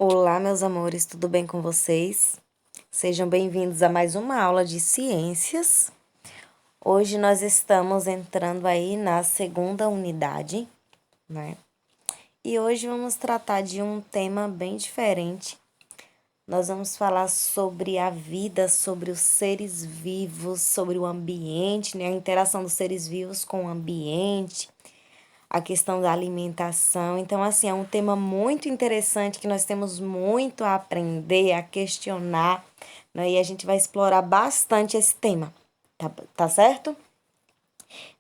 Olá, meus amores, tudo bem com vocês? Sejam bem-vindos a mais uma aula de ciências. Hoje nós estamos entrando aí na segunda unidade, né? E hoje vamos tratar de um tema bem diferente. Nós vamos falar sobre a vida, sobre os seres vivos, sobre o ambiente, né? A interação dos seres vivos com o ambiente, a questão da alimentação. Então, assim, é um tema muito interessante que nós temos muito a aprender, a questionar, né? E a gente vai explorar bastante esse tema, tá certo?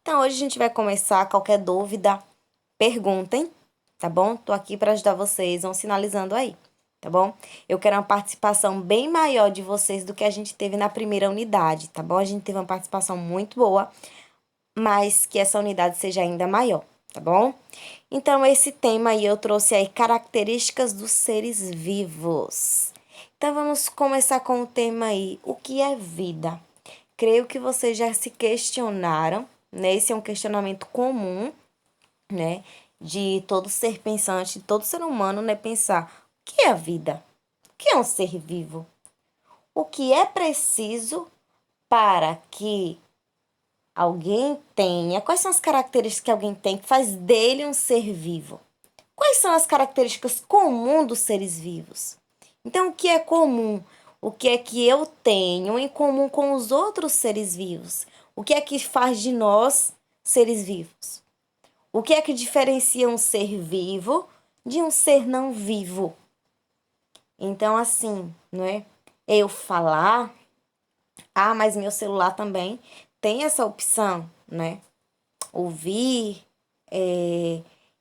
Então, hoje a gente vai começar. Qualquer dúvida, perguntem, tá bom? Tô aqui para ajudar vocês, vão sinalizando aí, tá bom? Eu quero uma participação bem maior de vocês do que a gente teve na primeira unidade, tá bom? A gente teve uma participação muito boa, mas que essa unidade seja ainda maior, tá bom? Então, esse tema aí eu trouxe aí características dos seres vivos. Então, vamos começar com o tema aí, o que é vida? Creio que vocês já se questionaram, né? Esse é um questionamento comum, né? De todo ser pensante, de todo ser humano, né? Pensar, o que é a vida? O que é um ser vivo? O que é preciso para que alguém tenha? Quais são as características que alguém tem que faz dele um ser vivo? Quais são as características comuns dos seres vivos? Então, o que é comum? O que é que eu tenho em comum com os outros seres vivos? O que é que faz de nós seres vivos? O que é que diferencia um ser vivo de um ser não vivo? Então, assim, não é? Eu falar, mas meu celular também tem essa opção, né? Ouvir.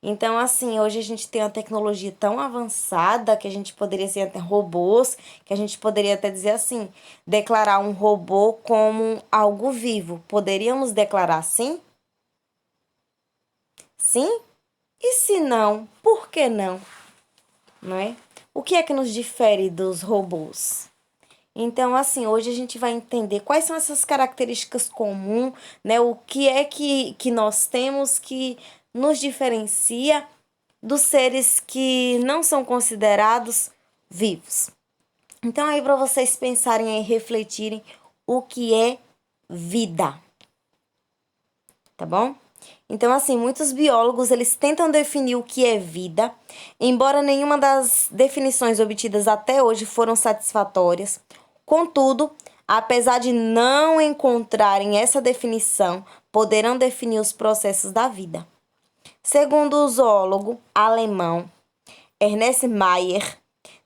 Então, assim, hoje a gente tem uma tecnologia tão avançada que a gente poderia ser até robôs, que a gente poderia até dizer assim, declarar um robô como algo vivo. Poderíamos declarar assim? Sim? E se não, por que não? Não é? O que é que nos difere dos robôs? Então, assim, hoje a gente vai entender quais são essas características comuns, né? O que é que nós temos que nos diferencia dos seres que não são considerados vivos. Então, aí para vocês pensarem e refletirem o que é vida, tá bom? Então, assim, muitos biólogos, eles tentam definir o que é vida, embora nenhuma das definições obtidas até hoje foram satisfatórias. Contudo, apesar de não encontrarem essa definição, poderão definir os processos da vida. Segundo o zoólogo alemão Ernest Mayr,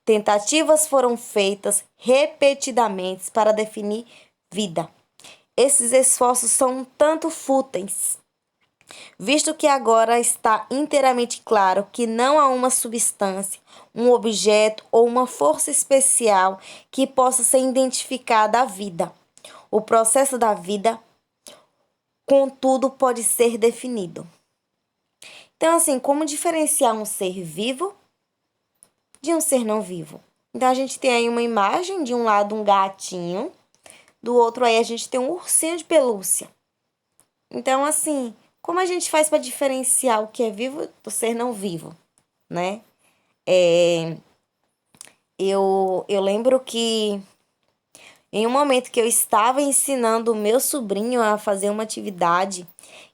tentativas foram feitas repetidamente para definir vida. Esses esforços são um tanto fúteis, visto que agora está inteiramente claro que não há uma substância, um objeto ou uma força especial que possa ser identificada à vida. O processo da vida, contudo, pode ser definido. Então, assim, como diferenciar um ser vivo de um ser não vivo? Então, a gente tem aí uma imagem, de um lado um gatinho, do outro aí a gente tem um ursinho de pelúcia. Então, assim, como a gente faz para diferenciar o que é vivo do ser não vivo, né? Eu lembro que em um momento que eu estava ensinando o meu sobrinho a fazer uma atividade,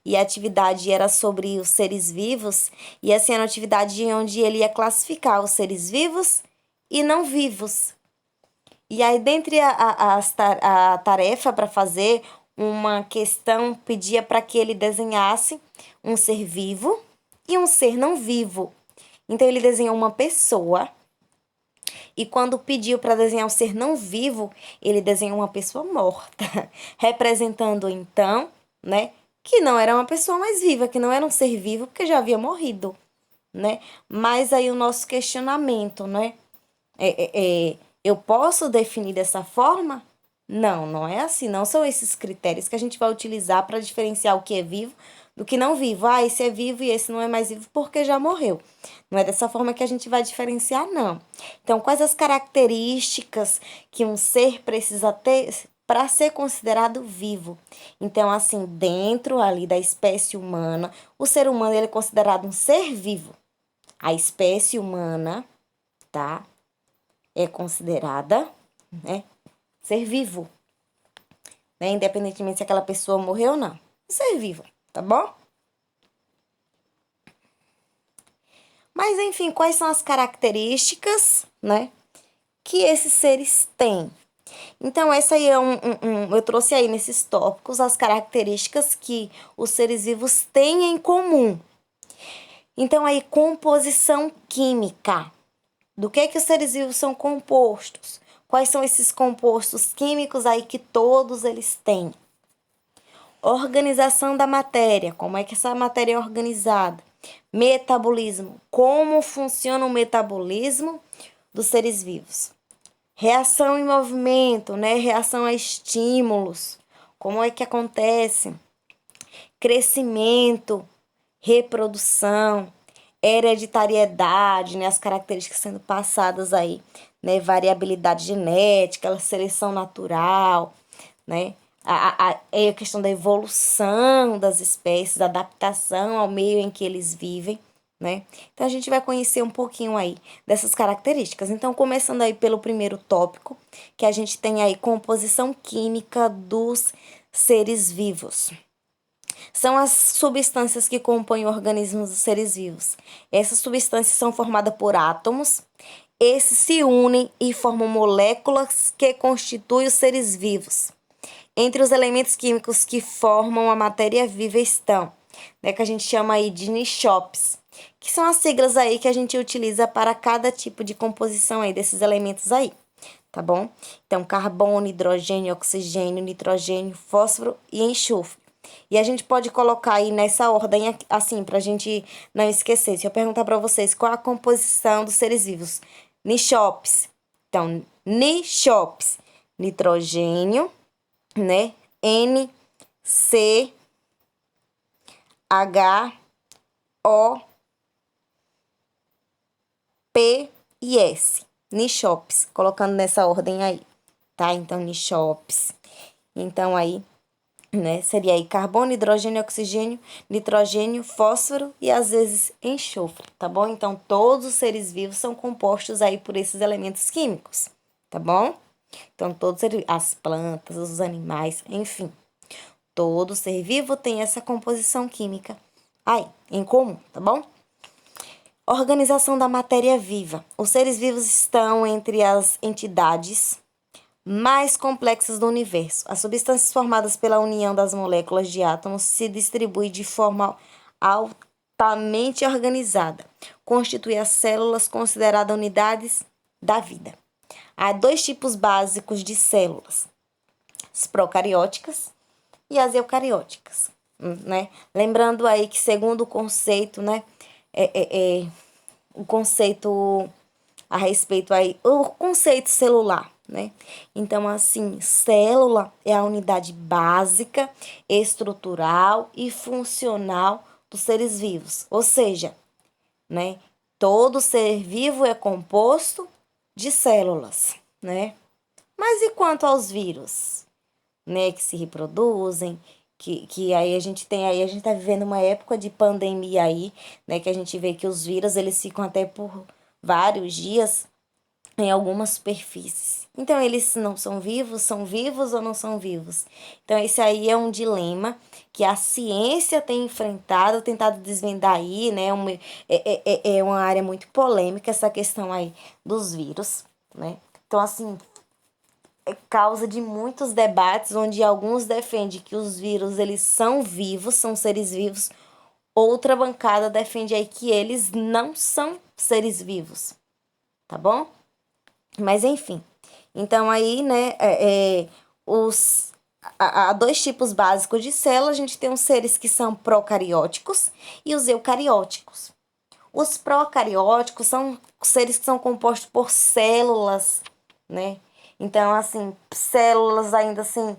e a atividade era sobre os seres vivos, e assim era uma atividade onde ele ia classificar os seres vivos e não vivos. E aí, dentre a tarefa para fazer, uma questão pedia para que ele desenhasse um ser vivo e um ser não vivo. Então, ele desenhou uma pessoa. E quando pediu para desenhar um ser não vivo, ele desenhou uma pessoa morta, representando então, né, que não era uma pessoa mais viva, que não era um ser vivo, porque já havia morrido, né? Mas aí o nosso questionamento, né? Eu posso definir dessa forma? Não, não é assim. Não são esses critérios que a gente vai utilizar para diferenciar o que é vivo do que não vivo. Esse é vivo e esse não é mais vivo porque já morreu. Não é dessa forma que a gente vai diferenciar, não. Então, quais as características que um ser precisa ter para ser considerado vivo? Então, assim, dentro ali da espécie humana, o ser humano ele é considerado um ser vivo. A espécie humana, tá? é considerada, né, ser vivo, né, independentemente se aquela pessoa morreu ou não. Ser vivo, tá bom? Mas, enfim, quais são as características, né, que esses seres têm? Então, essa aí é eu trouxe aí nesses tópicos as características que os seres vivos têm em comum. Então, aí, composição química. Do que os seres vivos são compostos? Quais são esses compostos químicos aí que todos eles têm? Organização da matéria. Como é que essa matéria é organizada? Metabolismo. Como funciona o metabolismo dos seres vivos? Reação em movimento, né? Reação a estímulos. Como é que acontece? Crescimento, reprodução, hereditariedade, né? As características sendo passadas aí, né? Variabilidade genética, seleção natural, né? A questão da evolução das espécies, adaptação ao meio em que eles vivem, né? Então, a gente vai conhecer um pouquinho aí dessas características. Então, começando aí pelo primeiro tópico, que a gente tem aí composição química dos seres vivos. São as substâncias que compõem organismos dos seres vivos. Essas substâncias são formadas por átomos. Esses se unem e formam moléculas que constituem os seres vivos. Entre os elementos químicos que formam a matéria viva estão, né, que a gente chama aí de nichopes, que são as siglas aí que a gente utiliza para cada tipo de composição aí desses elementos aí, tá bom? Então, carbono, hidrogênio, oxigênio, nitrogênio, fósforo e enxofre. E a gente pode colocar aí nessa ordem assim, pra gente não esquecer. Se eu perguntar para vocês qual a composição dos seres vivos, nichopes. Então, nichopes, nitrogênio, né? N, C, H, O, P e S. Nichopes, colocando nessa ordem aí, tá? Então, nichopes. Então, aí, né? Seria aí carbono, hidrogênio, oxigênio, nitrogênio, fósforo e às vezes enxofre, tá bom? Então, todos os seres vivos são compostos aí por esses elementos químicos, tá bom? Então, todos as plantas, os animais, enfim, todo ser vivo tem essa composição química aí, em comum, tá bom? Organização da matéria viva. Os seres vivos estão entre as entidades mais complexas do universo. As substâncias formadas pela união das moléculas de átomos se distribuem de forma altamente organizada. Constitui as células consideradas unidades da vida. Há dois tipos básicos de células: as procarióticas e as eucarióticas, né? Lembrando aí que segundo o conceito, né, o conceito a respeito aí, o conceito celular, né? Então, assim, célula é a unidade básica, estrutural e funcional dos seres vivos. Ou seja, né, todo ser vivo é composto de células, né? Mas e quanto aos vírus, né, que se reproduzem, que aí a gente tem aí, a gente tá vivendo uma época de pandemia aí, né, que a gente vê que os vírus, eles ficam até por vários dias em algumas superfícies. Então, eles não são vivos ou não são vivos? Então, esse aí é um dilema que a ciência tem enfrentado, tentado desvendar aí, né? É uma área muito polêmica essa questão aí dos vírus, né? Então, assim, é causa de muitos debates, onde alguns defendem que os vírus, eles são vivos, são seres vivos. Outra bancada defende aí que eles não são seres vivos, tá bom? Mas enfim, então aí, né, há dois tipos básicos de célula. A gente tem os seres que são procarióticos e os eucarióticos. Os procarióticos são seres que são compostos por células, né? Então, assim, células ainda assim,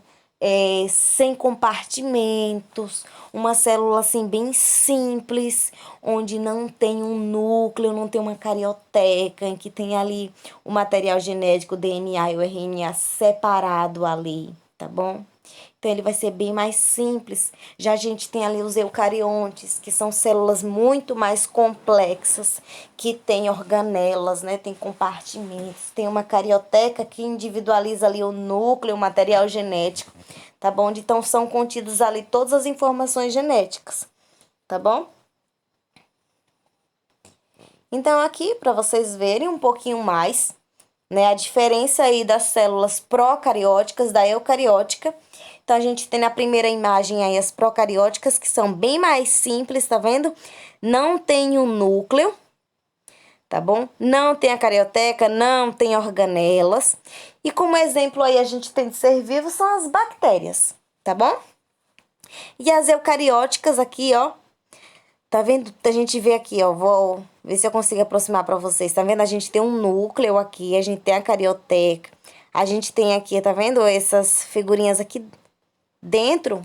sem compartimentos, uma célula assim bem simples, onde não tem um núcleo, não tem uma carioteca, em que tem ali o material genético, o DNA e o RNA separado ali, tá bom? Então, ele vai ser bem mais simples. Já a gente tem ali os eucariontes, que são células muito mais complexas, que tem organelas, né? Tem compartimentos. Tem uma carioteca que individualiza ali o núcleo, o material genético, tá bom? Então, são contidos ali todas as informações genéticas, tá bom? Então, aqui, para vocês verem um pouquinho mais, né, a diferença aí das células procarióticas da eucariótica. Então, a gente tem na primeira imagem aí as procarióticas, que são bem mais simples, tá vendo? Não tem o núcleo, tá bom? Não tem a carioteca, não tem organelas. E como exemplo aí a gente tem de ser vivo são as bactérias, tá bom? E as eucarióticas aqui, ó, tá vendo? A gente vê aqui, ó, vou ver se eu consigo aproximar pra vocês. Tá vendo? A gente tem um núcleo aqui, a gente tem a carioteca, a gente tem aqui, tá vendo? Essas figurinhas aqui dentro,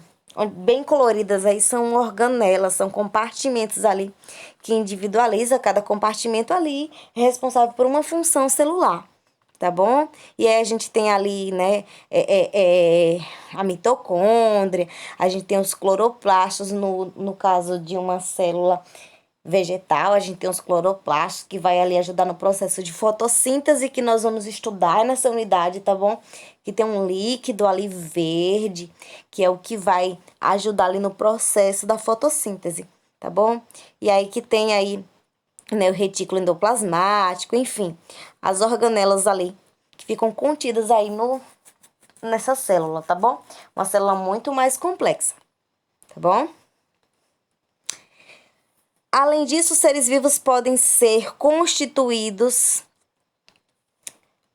bem coloridas aí, são organelas, são compartimentos ali que individualiza cada compartimento ali, é responsável por uma função celular, tá bom? E aí a gente tem ali, né, a mitocôndria, a gente tem os cloroplastos, no caso de uma célula vegetal, a gente tem os cloroplastos que vai ali ajudar no processo de fotossíntese que nós vamos estudar nessa unidade, tá bom? Que tem um líquido ali verde, que é o que vai ajudar ali no processo da fotossíntese, tá bom? E aí que tem aí, né, o retículo endoplasmático, enfim, as organelas ali que ficam contidas aí nessa célula, tá bom? Uma célula muito mais complexa, tá bom? Além disso, os seres vivos podem ser constituídos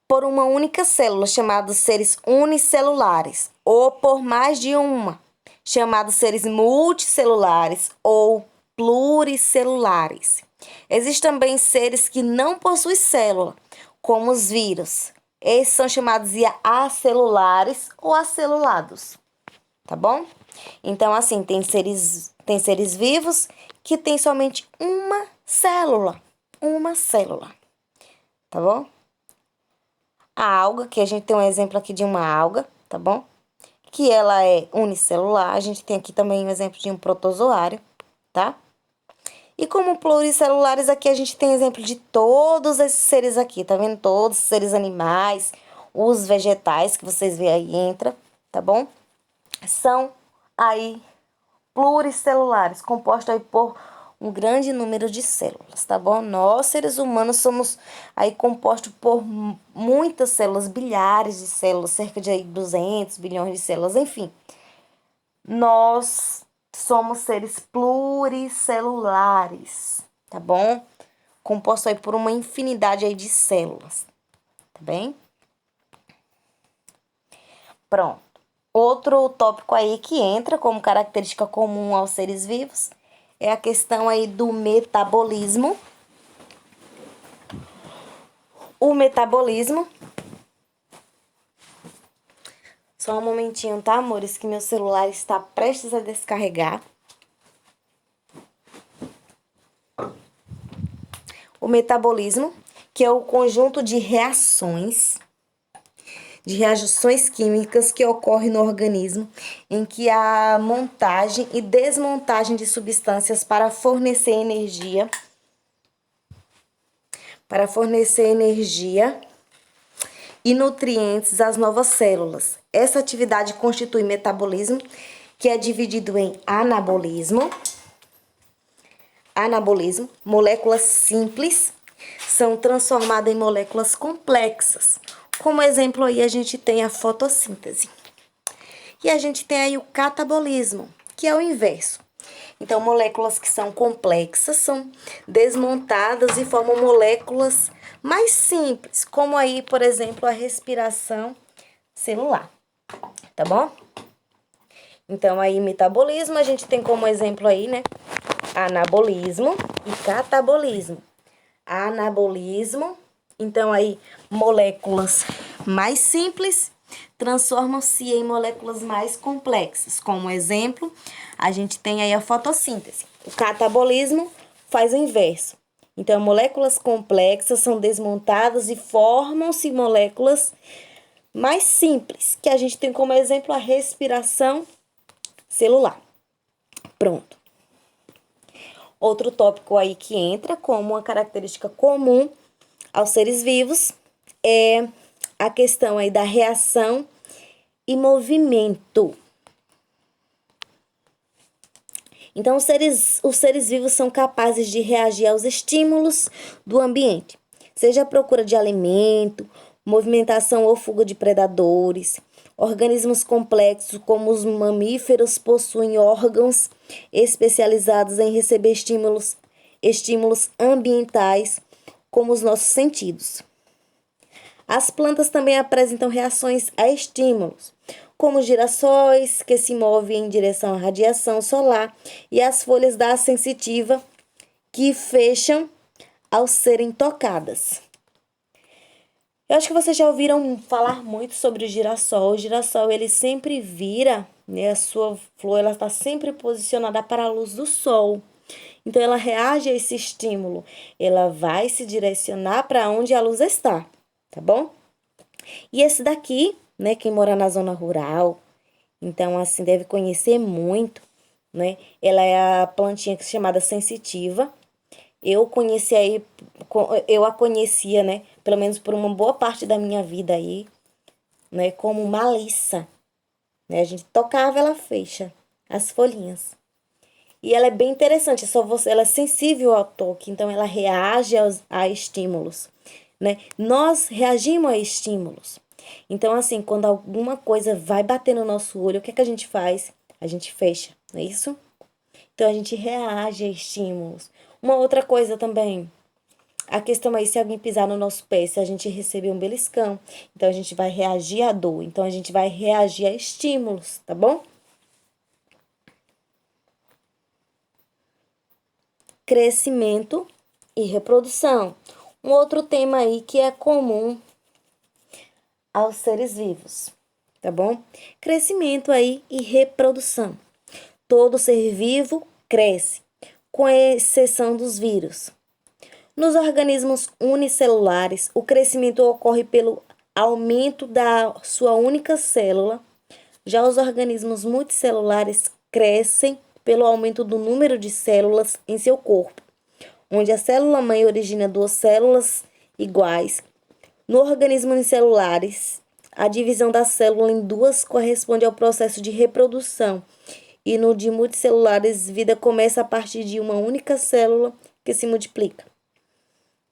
por uma única célula, chamados seres unicelulares, ou por mais de uma, chamados seres multicelulares ou pluricelulares. Existem também seres que não possuem célula, como os vírus. Esses são chamados de acelulares ou acelulados, tá bom? Então, assim, tem seres vivos que tem somente uma célula, tá bom? A alga, que a gente tem um exemplo aqui de uma alga, tá bom? Que ela é unicelular, a gente tem aqui também um exemplo de um protozoário, tá? E como pluricelulares, aqui a gente tem exemplo de todos esses seres aqui, tá vendo? Todos os seres animais, os vegetais, que vocês veem aí, entra, tá bom? São aí pluricelulares, compostos aí por um grande número de células, tá bom? Nós, seres humanos, somos aí compostos por muitas células, bilhares de células, cerca de aí 200 bilhões de células, enfim. Nós somos seres pluricelulares, tá bom? Composto aí por uma infinidade aí de células, tá bem? Pronto. Outro tópico aí que entra como característica comum aos seres vivos é a questão aí do metabolismo. O metabolismo. Só um momentinho, tá, amores? Que meu celular está prestes a descarregar. O metabolismo, que é o conjunto de reações químicas que ocorrem no organismo, em que há montagem e desmontagem de substâncias para fornecer energia e nutrientes às novas células. Essa atividade constitui metabolismo, que é dividido em anabolismo, moléculas simples, são transformadas em moléculas complexas. Como exemplo aí a gente tem a fotossíntese. E a gente tem aí o catabolismo, que é o inverso. Então, moléculas que são complexas são desmontadas e formam moléculas mais simples, como aí, por exemplo, a respiração celular, tá bom? Então, aí, metabolismo, a gente tem como exemplo aí, né, anabolismo e catabolismo. Anabolismo, então aí, moléculas mais simples transformam-se em moléculas mais complexas. Como exemplo, a gente tem aí a fotossíntese. O catabolismo faz o inverso. Então, moléculas complexas são desmontadas e formam-se moléculas mais simples, que a gente tem como exemplo a respiração celular. Pronto. Outro tópico aí que entra como uma característica comum aos seres vivos é a questão aí da reação e movimento. Então, os seres vivos são capazes de reagir aos estímulos do ambiente, seja a procura de alimento, movimentação ou fuga de predadores. Organismos complexos, como os mamíferos, possuem órgãos especializados em receber estímulos ambientais, como os nossos sentidos. As plantas também apresentam reações a estímulos, como os girassóis, que se movem em direção à radiação solar, e as folhas da sensitiva, que fecham ao serem tocadas. Eu acho que vocês já ouviram falar muito sobre o girassol. O girassol, ele sempre vira, né, a sua flor, ela está sempre posicionada para a luz do sol. Então, ela reage a esse estímulo. Ela vai se direcionar para onde a luz está, tá bom? E esse daqui, né, quem mora na zona rural, então, assim, deve conhecer muito, né? Ela é a plantinha que é chamada sensitiva. Eu conheci aí, eu a conhecia, né, pelo menos por uma boa parte da minha vida aí, né, como malissa, né? A gente tocava, ela fecha as folhinhas. E ela é bem interessante, ela é sensível ao toque, então ela reage a estímulos, né? Nós reagimos a estímulos. Então, assim, quando alguma coisa vai bater no nosso olho, o que é que a gente faz? A gente fecha, não é isso? Então, a gente reage a estímulos. Uma outra coisa também, a questão aí, se alguém pisar no nosso pé, se a gente receber um beliscão, então a gente vai reagir à dor, então a gente vai reagir a estímulos, tá bom? Crescimento e reprodução. Um outro tema aí que é comum aos seres vivos, tá bom? Crescimento aí e reprodução. Todo ser vivo cresce, com exceção dos vírus. Nos organismos unicelulares, o crescimento ocorre pelo aumento da sua única célula. Já os organismos multicelulares crescem pelo aumento do número de células em seu corpo, onde a célula-mãe origina duas células iguais. No organismo unicelulares, a divisão da célula em duas corresponde ao processo de reprodução, e no de multicelulares, vida começa a partir de uma única célula que se multiplica.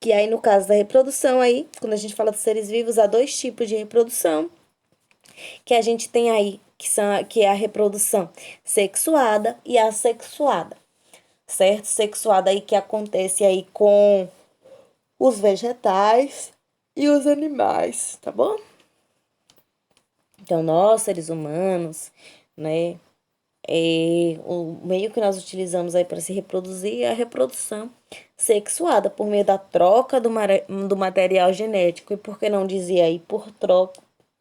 Que aí, no caso da reprodução, aí, quando a gente fala dos seres vivos, há dois tipos de reprodução que a gente tem aí, que é a reprodução sexuada e assexuada, certo? Sexuada aí que acontece aí com os vegetais e os animais, tá bom? Então, nós, seres humanos, né, o meio que nós utilizamos aí para se reproduzir é a reprodução sexuada, por meio da troca do material genético, e por que não dizer aí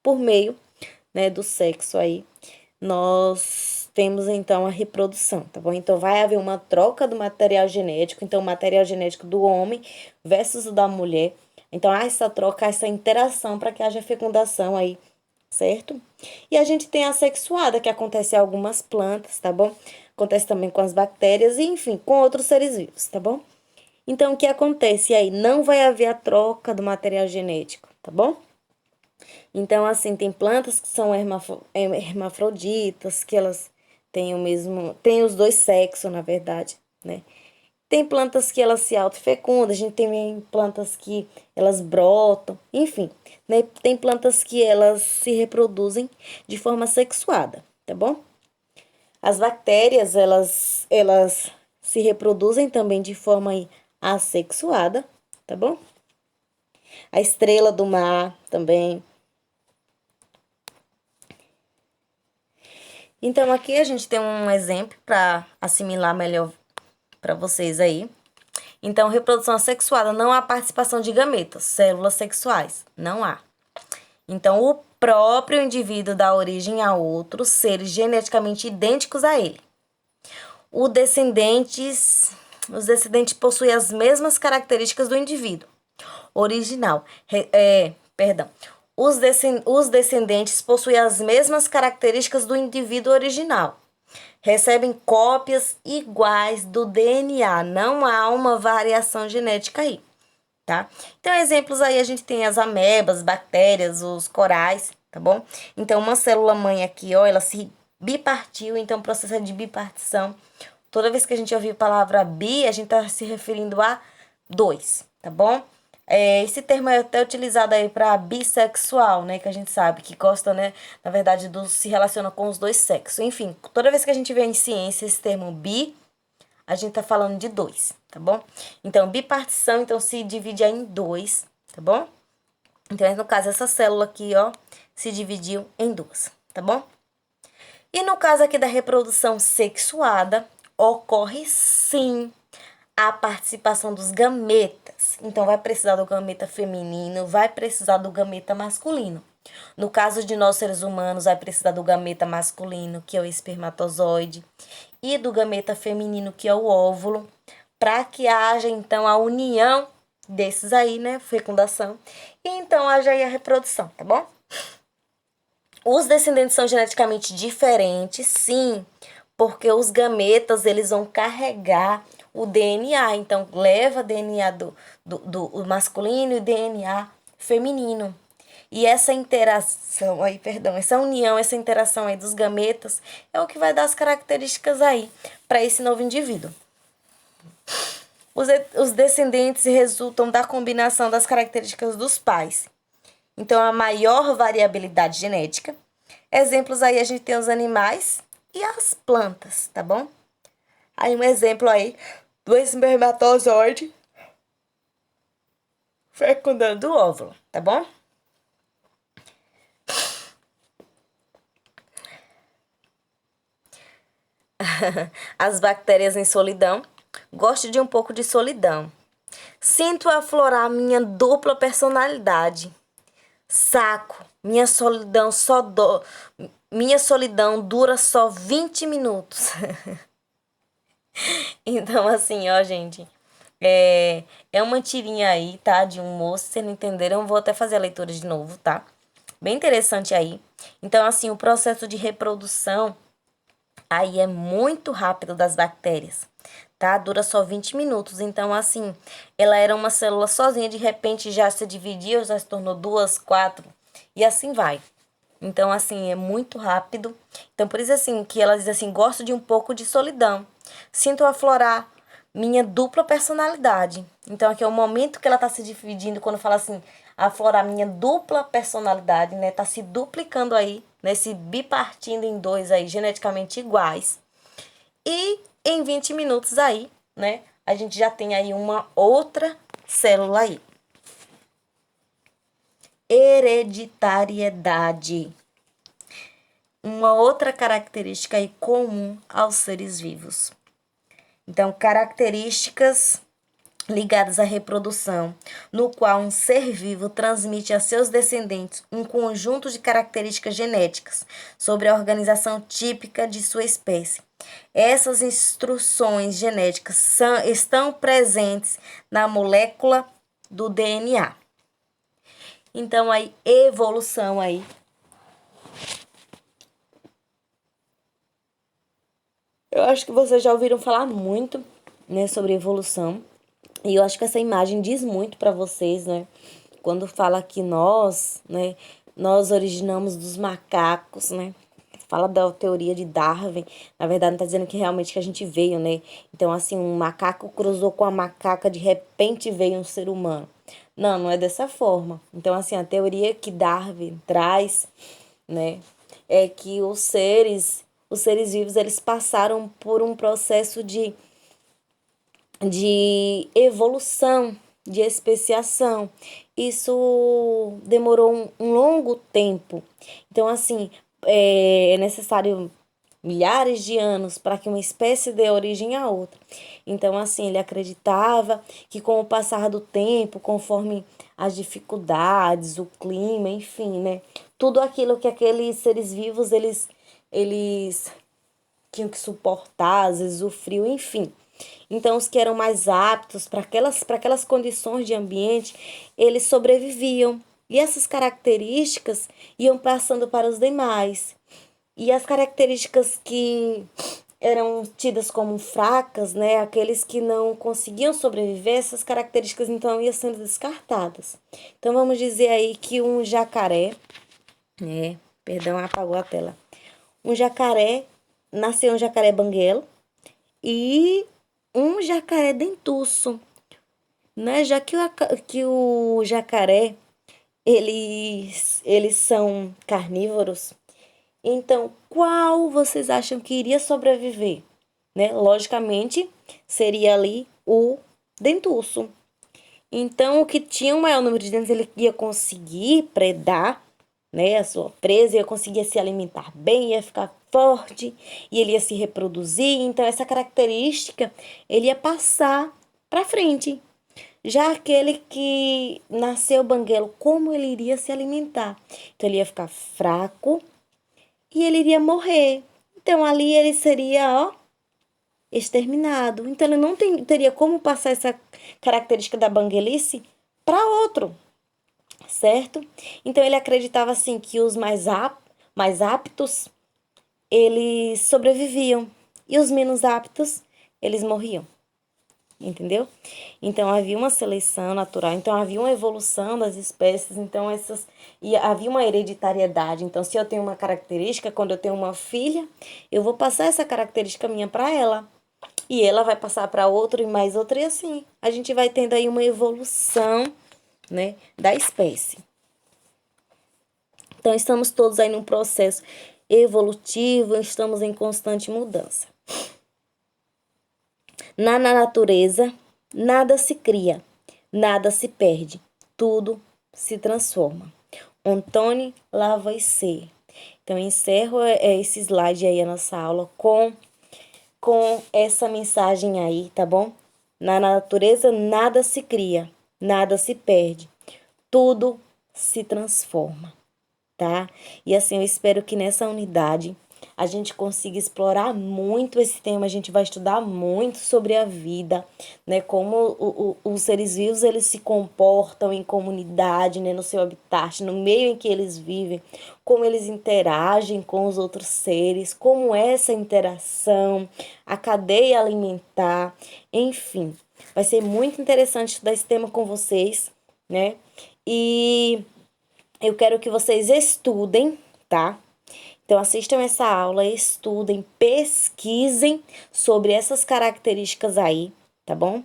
por meio, né, do sexo aí, nós temos então a reprodução, tá bom? Então vai haver uma troca do material genético, então o material genético do homem versus o da mulher. Então há essa troca, essa interação para que haja fecundação aí, certo? E a gente tem a sexuada, que acontece em algumas plantas, tá bom? Acontece também com as bactérias e, enfim, com outros seres vivos, tá bom? Então, o que acontece aí? Não vai haver a troca do material genético, tá bom? Então, assim, tem plantas que são hermafroditas, que elas têm têm os dois sexos, na verdade, né? Tem plantas que elas se autofecundam, a gente tem plantas que elas brotam, enfim, né? Tem plantas que elas se reproduzem de forma sexuada, tá bom? As bactérias, elas se reproduzem também de forma assexuada, tá bom? A estrela do mar também. Então, aqui a gente tem um exemplo para assimilar melhor para vocês aí. Então, reprodução assexuada, não há participação de gametas, células sexuais, não há. Então, o próprio indivíduo dá origem a outros seres geneticamente idênticos a ele. Os descendentes possuem as mesmas características do indivíduo original. os descendentes possuem as mesmas características do indivíduo original. Recebem cópias iguais do DNA, não há uma variação genética aí, tá? Então, exemplos aí a gente tem as amebas, bactérias, os corais, tá bom? Então, uma célula mãe aqui, ó, ela se bipartiu, então o processo é de bipartição. Toda vez que a gente ouvir a palavra bi, a gente tá se referindo a dois, tá bom? Esse termo é até utilizado aí para bissexual, né? Que a gente sabe que gosta, né? Na verdade, se relaciona com os dois sexos. Enfim, toda vez que a gente vê em ciência esse termo bi, a gente tá falando de dois, tá bom? Então, bipartição, então, se divide aí em dois, tá bom? Então, no caso, essa célula aqui, ó, se dividiu em duas, tá bom? E no caso aqui da reprodução sexuada, ocorre sim a participação dos gametas. Então, vai precisar do gameta feminino, vai precisar do gameta masculino. No caso de nós seres humanos, vai precisar do gameta masculino, que é o espermatozoide, e do gameta feminino, que é o óvulo, para que haja, então, a união desses aí, né, fecundação, e então haja aí a reprodução, tá bom? Os descendentes são geneticamente diferentes, sim, porque os gametas, eles vão carregar o DNA, então leva DNA do masculino e DNA feminino. E essa interação aí, perdão, essa união, essa interação aí dos gametas é o que vai dar as características aí para esse novo indivíduo. Os descendentes resultam da combinação das características dos pais. Então, a maior variabilidade genética. Exemplos aí, a gente tem os animais e as plantas, tá bom? Aí um exemplo aí do espermatozoide fecundando o óvulo, tá bom? As bactérias em solidão. Gosto de um pouco de solidão. Sinto aflorar minha dupla personalidade. Saco, minha solidão dura só 20 minutos. Então, assim, ó, gente, é uma tirinha aí, tá? De um moço, se não entenderam, eu vou até fazer a leitura de novo, tá? Bem interessante aí. Então, assim, o processo de reprodução aí é muito rápido das bactérias, tá? Dura só 20 minutos. Então, assim, ela era uma célula sozinha, de repente já se dividiu, já se tornou duas, quatro, e assim vai. Então, assim, é muito rápido. Então, por isso, assim, que ela diz assim, gosto de um pouco de solidão. Sinto aflorar minha dupla personalidade. Então, aqui é o momento que ela tá se dividindo, quando fala assim, aflorar minha dupla personalidade, né? Tá se duplicando aí, né? Se bipartindo em dois aí, geneticamente iguais. E em 20 minutos aí, né? A gente já tem aí uma outra célula aí. Hereditariedade. Uma outra característica aí comum aos seres vivos. Então, características ligadas à reprodução, no qual um ser vivo transmite a seus descendentes um conjunto de características genéticas sobre a organização típica de sua espécie. Essas instruções genéticas estão presentes na molécula do DNA. Então, aí, evolução aí. Eu acho que vocês já ouviram falar muito, né, sobre evolução. E eu acho que essa imagem diz muito para vocês, né? Quando fala que nós, né, nós originamos dos macacos, né? Fala da teoria de Darwin. Na verdade, não tá dizendo que realmente que a gente veio, né? Então, assim, um macaco cruzou com a macaca, de repente veio um ser humano. Não, não é dessa forma. Então, assim, a teoria que Darwin traz, né, é que os seres vivos, eles passaram por um processo de evolução, de especiação. Isso demorou um longo tempo. Então, assim, é necessário milhares de anos para que uma espécie dê origem a outra. Então, assim, ele acreditava que com o passar do tempo, conforme as dificuldades, o clima, enfim, né? Tudo aquilo que aqueles seres vivos, eles tinham que suportar, às vezes o frio, enfim. Então, os que eram mais aptos para aquelas condições de ambiente, eles sobreviviam, E essas características iam passando para os demais. E as características que eram tidas como fracas, né, aqueles que não conseguiam sobreviver, essas características então iam sendo descartadas. Então vamos dizer aí que um jacaré, perdão, apagou a tela. Um jacaré, nasceu um jacaré banguelo e um jacaré dentuço, né? Já que o jacaré, eles são carnívoros, então qual vocês acham que iria sobreviver? Né? Logicamente, seria ali o dentuço. Então, o que tinha um maior número de dentes, ele ia conseguir predar, né, a sua presa, ia conseguir se alimentar bem, ia ficar forte, e ele ia se reproduzir. Então, essa característica, ele ia passar para frente. Já aquele que nasceu banguelo, como ele iria se alimentar? Então, ele ia ficar fraco e ele iria morrer. Então, ali ele seria, ó, exterminado. Então, ele não teria como passar essa característica da banguelice para outro, certo? Então, ele acreditava, assim, que os mais aptos, eles sobreviviam. E os menos aptos, eles morriam. Entendeu? Então, havia uma seleção natural. Então, havia uma evolução das espécies. Então, e havia uma hereditariedade. Então, se eu tenho uma característica, quando eu tenho uma filha, eu vou passar essa característica minha para ela. E ela vai passar para outro e mais outro, e assim a gente vai tendo aí uma evolução, né, da espécie. Então, estamos todos aí num processo evolutivo, estamos em constante mudança. Na natureza, nada se cria, nada se perde, tudo se transforma. Antônio Lavoisier. Então, eu encerro esse slide aí, a nossa aula, com essa mensagem aí, tá bom? Na natureza, nada se cria, nada se perde, tudo se transforma, tá? E assim, eu espero que nessa unidade a gente consiga explorar muito esse tema, a gente vai estudar muito sobre a vida, né? Como os seres vivos, eles se comportam em comunidade, né? No seu habitat, no meio em que eles vivem, como eles interagem com os outros seres, como é essa interação, a cadeia alimentar, enfim. Vai ser muito interessante estudar esse tema com vocês, né? E eu quero que vocês estudem, tá? Então, assistam essa aula, estudem, pesquisem sobre essas características aí, tá bom?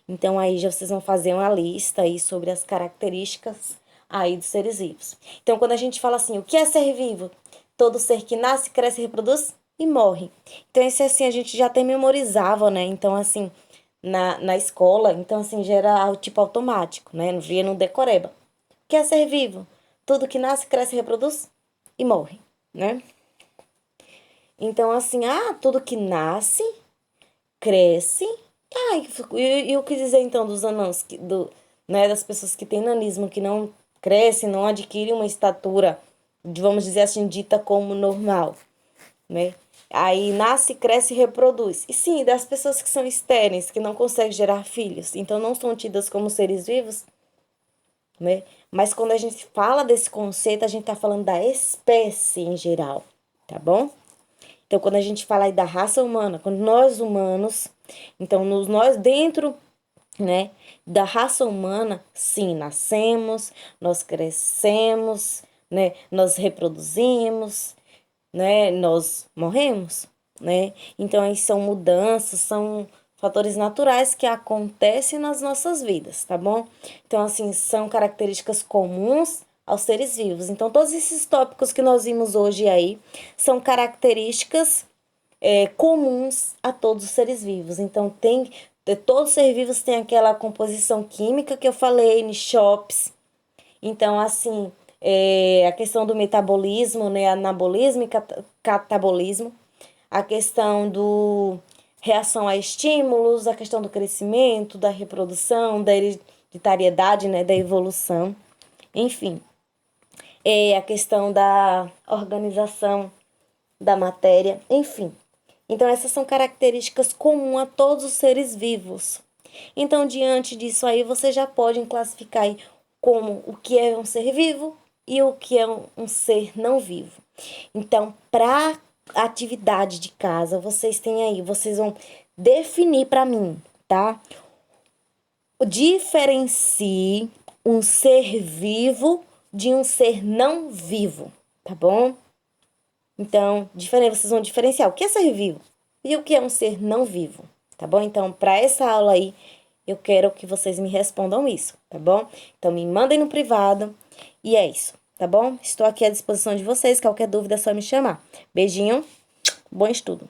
Então, aí já vocês vão fazer uma lista aí sobre as características aí dos seres vivos. Então, quando a gente fala assim, o que é ser vivo? Todo ser que nasce, cresce, reproduz e morre. Então, esse assim a gente já até memorizava, né? Então, assim, na escola, então, assim, já era o tipo automático, né? Não via no decoreba. O que é ser vivo? Tudo que nasce, cresce, reproduz e morre, né? Então, assim, tudo que nasce, cresce. E o que dizer então dos anãos, né, das pessoas que têm nanismo, que não crescem, não adquirem uma estatura, vamos dizer assim, dita como normal, né? Aí nasce, cresce e reproduz. E sim, das pessoas que são estéreis, que não conseguem gerar filhos, então não são tidas como seres vivos, né? Mas quando a gente fala desse conceito, a gente tá falando da espécie em geral, tá bom? Então, quando a gente fala aí da raça humana, quando nós humanos, então nós dentro, né, da raça humana, sim, nascemos, nós crescemos, né, nós reproduzimos, né, nós morremos, né? Então, aí são mudanças, são fatores naturais que acontecem nas nossas vidas, tá bom? Então, assim, são características comuns aos seres vivos. Então, todos esses tópicos que nós vimos hoje aí são características comuns a todos os seres vivos. Então, todos os seres vivos têm aquela composição química que eu falei, Shops. Então, assim, a questão do metabolismo, né, anabolismo e catabolismo, a questão do reação a estímulos, a questão do crescimento, da reprodução, da hereditariedade, né, da evolução, enfim, a questão da organização da matéria, enfim. Então, essas são características comuns a todos os seres vivos. Então, diante disso aí, você já pode classificar aí como o que é um ser vivo e o que é um ser não vivo. Então, para atividade de casa, vocês vão definir para mim, tá? Diferencie um ser vivo de um ser não vivo, tá bom? Então, vocês vão diferenciar o que é ser vivo e o que é um ser não vivo, tá bom? Então, para essa aula aí, eu quero que vocês me respondam isso, tá bom? Então, me mandem no privado e é isso, tá bom? Estou aqui à disposição de vocês, qualquer dúvida é só me chamar. Beijinho, bom estudo!